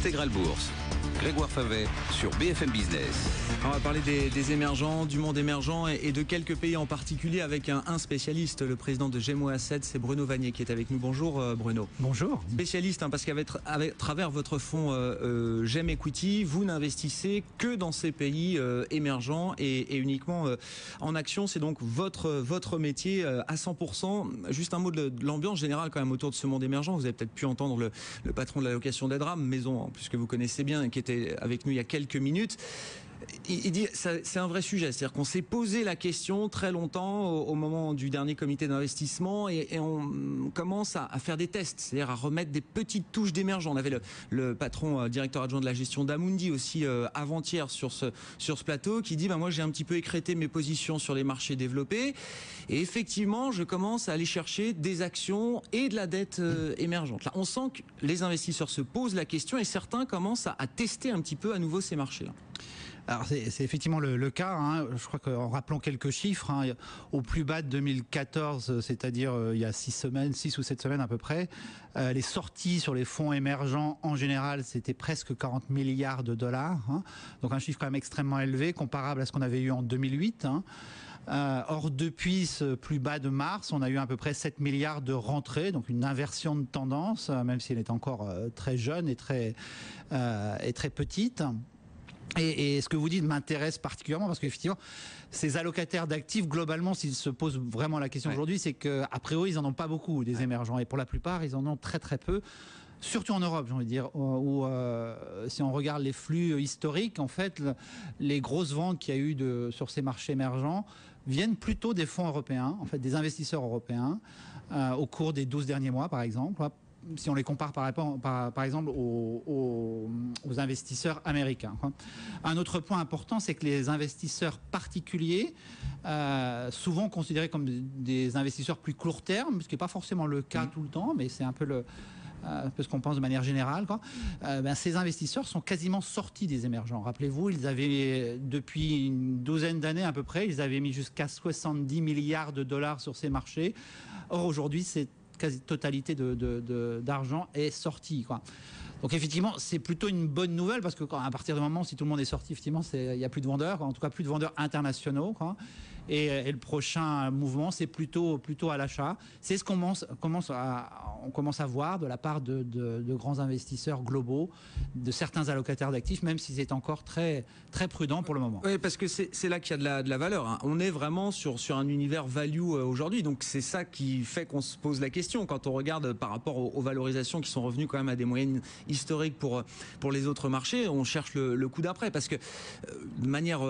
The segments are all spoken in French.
Intégrale Bourse. Grégoire Favet sur BFM Business. On va parler des émergents, du monde émergent et de quelques pays en particulier avec un spécialiste, le président de Gemo Asset, c'est Bruno Vanier qui est avec nous. Bonjour Bruno. Bonjour. Spécialiste parce qu'à travers votre fonds Gem Equity, vous n'investissez que dans ces pays émergents et uniquement en actions. C'est donc votre métier à 100%. Juste un mot de l'ambiance générale quand même autour de ce monde émergent. Vous avez peut-être pu entendre le patron de la location d'Edram, maison puisque vous connaissez bien, qui était avec nous il y a quelques minutes. Il dit c'est un vrai sujet, c'est-à-dire qu'on s'est posé la question très longtemps au moment du dernier comité d'investissement et on commence à faire des tests, c'est-à-dire à remettre des petites touches d'émergents. On avait le patron directeur adjoint de la gestion d'Amundi aussi avant-hier sur ce plateau qui dit moi j'ai un petit peu écrété mes positions sur les marchés développés et effectivement je commence à aller chercher des actions et de la dette émergente. Là, on sent que les investisseurs se posent la question et certains commencent à tester un petit peu à nouveau ces marchés-là. Alors c'est effectivement le cas, hein. Je crois qu'en rappelant quelques chiffres, hein, au plus bas de 2014, c'est-à-dire il y a 6 ou 7 semaines à peu près, les sorties sur les fonds émergents en général, c'était presque 40 milliards de dollars, hein. Donc un chiffre quand même extrêmement élevé, comparable à ce qu'on avait eu en 2008. Hein. Or, depuis ce plus bas de mars, on a eu à peu près 7 milliards de rentrées, donc une inversion de tendance, même si elle est encore très jeune et très petite. Et ce que vous dites m'intéresse particulièrement parce qu'effectivement, ces allocataires d'actifs, globalement, s'ils se posent vraiment la question aujourd'hui, c'est qu'a priori, ils n'en ont pas beaucoup, des émergents. Et pour la plupart, ils en ont très très peu. Surtout en Europe, j'ai envie de dire, où si on regarde les flux historiques, en fait, les grosses ventes qu'il y a eu sur ces marchés émergents viennent plutôt des fonds européens, en fait, des investisseurs européens, au cours des 12 derniers mois, par exemple. Si on les compare par exemple aux investisseurs américains. Un autre point important, c'est que les investisseurs particuliers, souvent considérés comme des investisseurs plus court terme, ce qui n'est pas forcément le cas tout le temps, mais c'est un peu ce qu'on pense de manière générale, ces investisseurs sont quasiment sortis des émergents. Rappelez-vous, ils avaient, depuis une douzaine d'années à peu près, ils avaient mis jusqu'à 70 milliards de dollars sur ces marchés. Or, aujourd'hui, c'est quasi-totalité d'argent est sortie, quoi. Donc effectivement, c'est plutôt une bonne nouvelle parce que à partir du moment, si tout le monde est sorti, effectivement, il n'y a plus de vendeurs, en tout cas plus de vendeurs internationaux, quoi. Et le prochain mouvement, c'est plutôt à l'achat. C'est ce qu'on commence à voir de la part de grands investisseurs globaux, de certains allocataires d'actifs, même si c'est encore très, très prudent pour le moment. Oui, parce que c'est là qu'il y a de la valeur, hein. On est vraiment sur un univers value aujourd'hui. Donc c'est ça qui fait qu'on se pose la question quand on regarde par rapport aux valorisations qui sont revenues quand même à des moyennes historiques pour les autres marchés. On cherche le coup d'après parce que de manière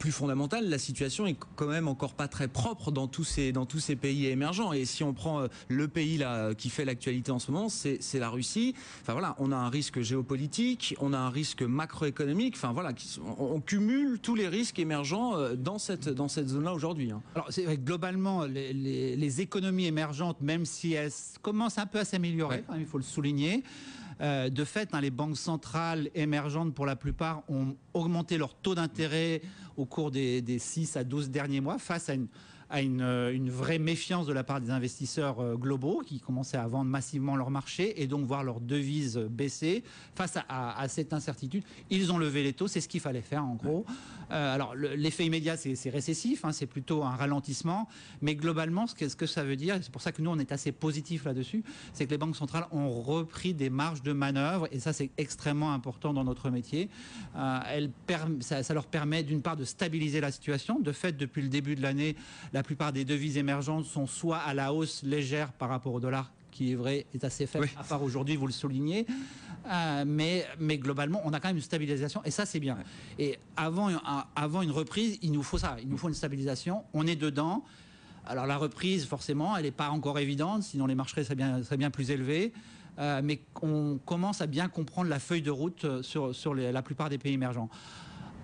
plus fondamentale, la situation est quand même encore pas très propre dans tous ces pays émergents. Et si on prend le pays là qui fait l'actualité en ce moment, c'est la Russie. Enfin voilà, on a un risque géopolitique, on a un risque macroéconomique. Enfin voilà, on cumule tous les risques émergents dans cette zone-là aujourd'hui, hein. Alors c'est vrai que globalement, les économies émergentes, même si elles commencent un peu à s'améliorer, il faut le souligner. De fait, les banques centrales émergentes, pour la plupart, ont augmenté leur taux d'intérêt au cours des 6 à 12 derniers mois face à une vraie méfiance de la part des investisseurs globaux qui commençaient à vendre massivement leur marché et donc voir leurs devises baisser. Face à cette incertitude, ils ont levé les taux, c'est ce qu'il fallait faire en gros. Alors l'effet immédiat, c'est récessif, hein, c'est plutôt un ralentissement, mais globalement, ce que ça veut dire, et c'est pour ça que nous on est assez positif là-dessus, c'est que les banques centrales ont repris des marges de manœuvre et ça c'est extrêmement important dans notre métier. Ça leur permet d'une part de stabiliser la situation. De fait, depuis le début de l'année, la plupart des devises émergentes sont soit à la hausse légère par rapport au dollar, qui est vrai, est assez faible, à part aujourd'hui, vous le soulignez. Mais globalement, on a quand même une stabilisation, et ça, c'est bien. Et avant une reprise, il nous faut ça, il nous faut une stabilisation. On est dedans. Alors la reprise, forcément, elle n'est pas encore évidente, sinon les marchés seraient bien plus élevés. Mais on commence à bien comprendre la feuille de route sur la plupart des pays émergents.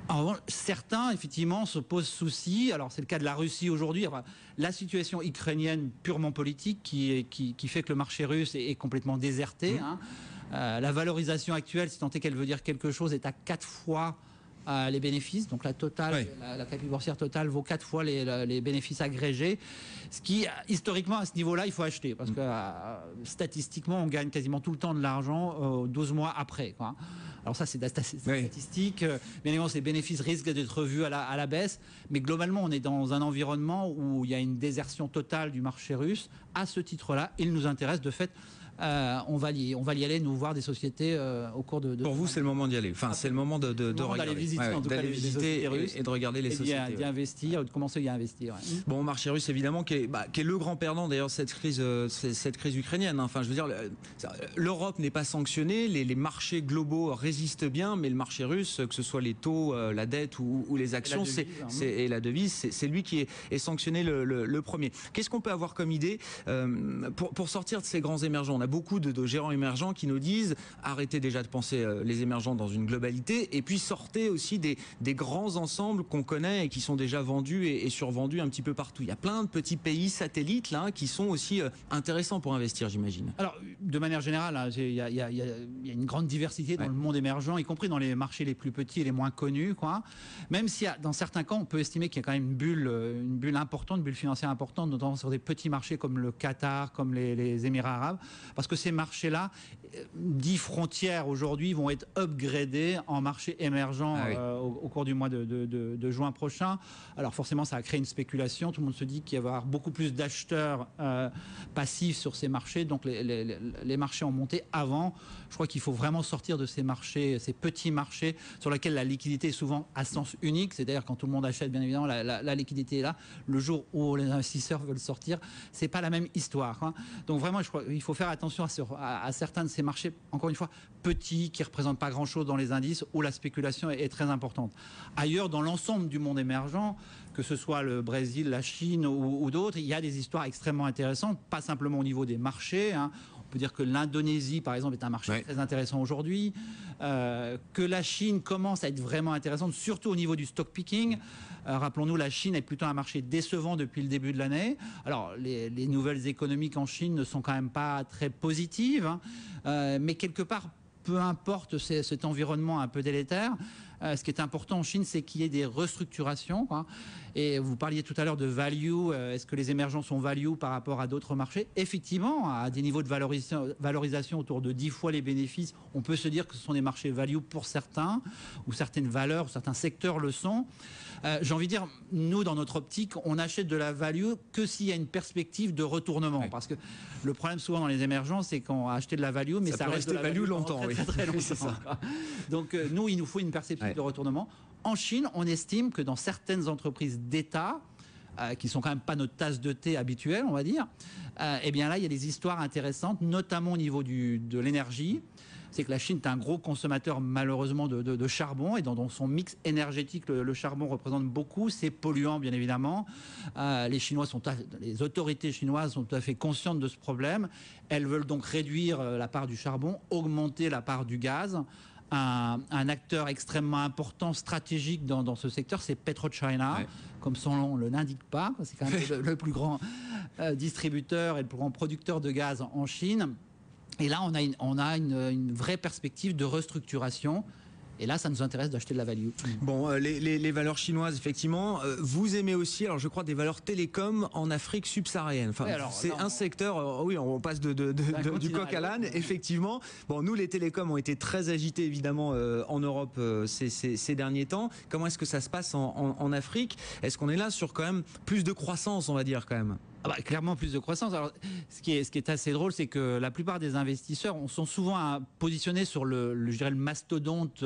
En revanche, certains, effectivement, se posent souci. Alors, c'est le cas de la Russie aujourd'hui. Enfin, la situation ukrainienne purement politique qui fait que le marché russe est complètement déserté. Hein. La valorisation actuelle, si tant est qu'elle veut dire quelque chose, est à 4 fois les bénéfices. Donc la totale, Oui. la capitale boursière totale vaut 4 fois les bénéfices agrégés. Ce qui, historiquement, à ce niveau-là, il faut acheter. Parce que statistiquement, on gagne quasiment tout le temps de l'argent 12 mois après, quoi. Alors ça, c'est statistique. Bien évidemment, ces bénéfices risquent d'être revus à la baisse. Mais globalement, on est dans un environnement où il y a une désertion totale du marché russe. À ce titre-là, il nous intéresse de fait. On va y aller, nous voir des sociétés au cours de... Pour vous, c'est le moment d'y aller. Enfin, c'est le moment de regarder. D'aller visiter, en tout cas, les sociétés russes et de regarder les sociétés. D'y investir, de commencer à y investir. Bon, marché russe, évidemment, qui est le grand perdant, d'ailleurs, cette crise ukrainienne. Enfin, je veux dire, l'Europe n'est pas sanctionnée, les marchés globaux résistent bien, mais le marché russe, que ce soit les taux, la dette ou les actions, et la devise, c'est lui qui est sanctionné le premier. Qu'est-ce qu'on peut avoir comme idée pour sortir de ces grands émergents? On a beaucoup de gérants émergents qui nous disent arrêtez déjà de penser les émergents dans une globalité et puis sortez aussi des grands ensembles qu'on connaît et qui sont déjà vendus et survendus un petit peu partout. Il y a plein de petits pays satellites là qui sont aussi intéressants pour investir, j'imagine. Alors, de manière générale, hein, il y a une grande diversité dans le monde émergent, y compris dans les marchés les plus petits et les moins connus, quoi. Même si dans certains cas, on peut estimer qu'il y a quand même une bulle importante, une bulle financière importante, notamment sur des petits marchés comme le Qatar, comme les Émirats arabes. Parce que ces marchés-là, dits frontières aujourd'hui, vont être upgradés en marchés émergents au cours du mois de juin prochain. Alors forcément, ça a créé une spéculation. Tout le monde se dit qu'il va y avoir beaucoup plus d'acheteurs passifs sur ces marchés. Donc les marchés ont monté avant. Je crois qu'il faut vraiment sortir de ces marchés, ces petits marchés sur lesquels la liquidité est souvent à sens unique. C'est-à-dire quand tout le monde achète, bien évidemment, la liquidité est là. Le jour où les investisseurs veulent sortir, c'est pas la même histoire, hein. Donc vraiment, je crois qu'il faut faire attention à certains de ces marchés, encore une fois, petits, qui ne représentent pas grand-chose dans les indices, où la spéculation est très importante. Ailleurs, dans l'ensemble du monde émergent, que ce soit le Brésil, la Chine ou d'autres, il y a des histoires extrêmement intéressantes, pas simplement au niveau des marchés, hein. On peut dire que l'Indonésie, par exemple, est un marché très intéressant aujourd'hui, que la Chine commence à être vraiment intéressante, surtout au niveau du stock picking. Rappelons-nous, la Chine est plutôt un marché décevant depuis le début de l'année. Alors, les nouvelles économiques en Chine ne sont quand même pas très positives, hein, mais quelque part, peu importe cet environnement un peu délétère, ce qui est important en Chine, c'est qu'il y ait des restructurations, quoi. Et vous parliez tout à l'heure de value. Est-ce que les émergents sont value par rapport à d'autres marchés? Effectivement, à des niveaux de valorisation autour de 10 fois les bénéfices, on peut se dire que ce sont des marchés value pour certains, ou certaines valeurs, ou certains secteurs le sont. J'ai envie de dire, nous, dans notre optique, on achète de la value que s'il y a une perspective de retournement. Parce que le problème souvent dans les émergents, c'est qu'on a acheté de la value, mais ça reste de la value longtemps. Très longtemps. C'est ça. Donc nous, il nous faut une perspective de retournement. En Chine, on estime que dans certaines entreprises d'État, qui sont quand même pas notre tasse de thé habituelle, on va dire, eh bien là, il y a des histoires intéressantes, notamment au niveau de l'énergie. C'est que la Chine est un gros consommateur malheureusement de charbon, et dans son mix énergétique, le charbon représente beaucoup. C'est polluant, bien évidemment. Les autorités chinoises sont tout à fait conscientes de ce problème. Elles veulent donc réduire la part du charbon, augmenter la part du gaz. Un acteur extrêmement important, stratégique dans ce secteur, c'est PetroChina, comme son nom ne l'indique pas. C'est quand même le plus grand distributeur et le plus grand producteur de gaz en Chine. Et là, on a une vraie perspective de restructuration. Et là, ça nous intéresse d'acheter de la value. Bon, les valeurs chinoises, effectivement. Vous aimez aussi, alors je crois, des valeurs télécom en Afrique subsaharienne. Enfin, c'est un secteur, oui, on passe du coq à l'âne, effectivement. Bon, nous, les télécoms ont été très agités, évidemment, en Europe ces derniers temps. Comment est-ce que ça se passe en Afrique? Est-ce qu'on est là sur quand même plus de croissance, on va dire, quand même? Clairement plus de croissance. Alors, ce qui est assez drôle, c'est que la plupart des investisseurs sont souvent positionnés sur je dirais le mastodonte,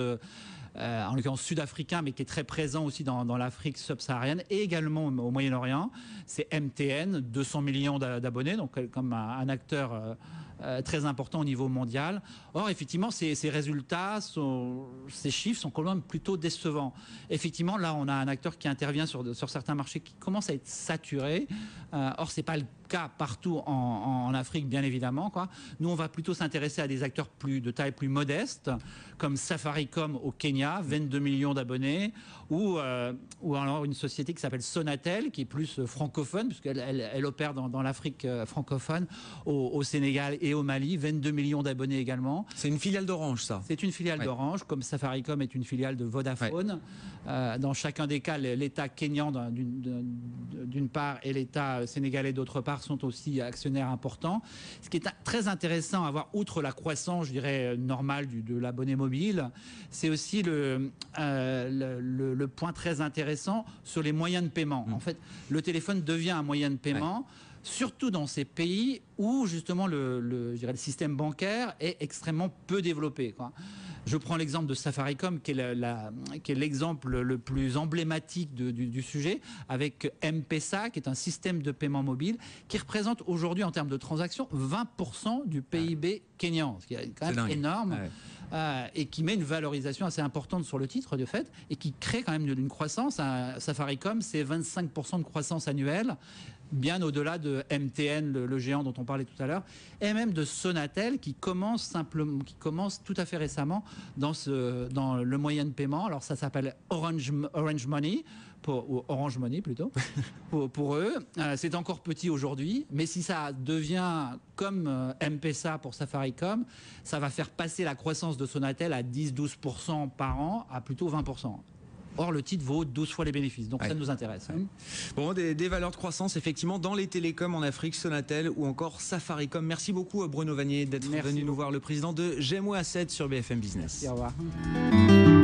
en l'occurrence sud-africain, mais qui est très présent aussi dans l'Afrique subsaharienne et également au Moyen-Orient. C'est MTN, 200 millions d'abonnés, donc comme un acteur très important au niveau mondial. Or, effectivement, ces résultats, ces chiffres sont quand même plutôt décevants. Effectivement, là, on a un acteur qui intervient sur certains marchés qui commencent à être saturés. Or, c'est pas le cas partout en Afrique, bien évidemment, quoi. Nous, on va plutôt s'intéresser à des acteurs de taille plus modeste, comme Safaricom au Kenya, 22 millions d'abonnés, ou alors une société qui s'appelle Sonatel, qui est plus francophone, puisqu'elle elle opère dans l'Afrique francophone, au Sénégal et au Mali, 22 millions d'abonnés également. C'est une filiale d'Orange, ça? C'est une filiale d'Orange, comme Safaricom est une filiale de Vodafone. Dans chacun des cas, l'État kényan d'une part et l'État sénégalais d'autre part sont aussi actionnaires importants. Ce qui est très intéressant à voir, outre la croissance, je dirais, normale de l'abonné mobile, c'est aussi le point très intéressant sur les moyens de paiement. En fait, le téléphone devient un moyen de paiement, surtout dans ces pays où justement je dirais, le système bancaire est extrêmement peu développé, quoi. Je prends l'exemple de Safaricom, qui est l'exemple le plus emblématique du sujet, avec M-Pesa, qui est un système de paiement mobile, qui représente aujourd'hui, en termes de transactions, 20% du PIB kényan, ce qui est quand même énorme, et qui met une valorisation assez importante sur le titre, de fait, et qui crée quand même une croissance. Safaricom, c'est 25% de croissance annuelle, bien au-delà de MTN, le géant dont on parlait tout à l'heure, et même de Sonatel, qui commence tout à fait récemment dans le moyen de paiement. Alors ça s'appelle Orange Money, ou Orange Money plutôt, pour eux. C'est encore petit aujourd'hui, mais si ça devient comme M-Pesa pour Safaricom, ça va faire passer la croissance de Sonatel à 10-12% par an à plutôt 20%. Or, le titre vaut 12 fois les bénéfices, donc ça nous intéresse. Bon, des valeurs de croissance, effectivement, dans les télécoms en Afrique, Sonatel ou encore Safaricom. Merci beaucoup, Bruno Vanier, d'être venu nous voir, le président de GEMO Asset sur BFM Business. Merci, au revoir.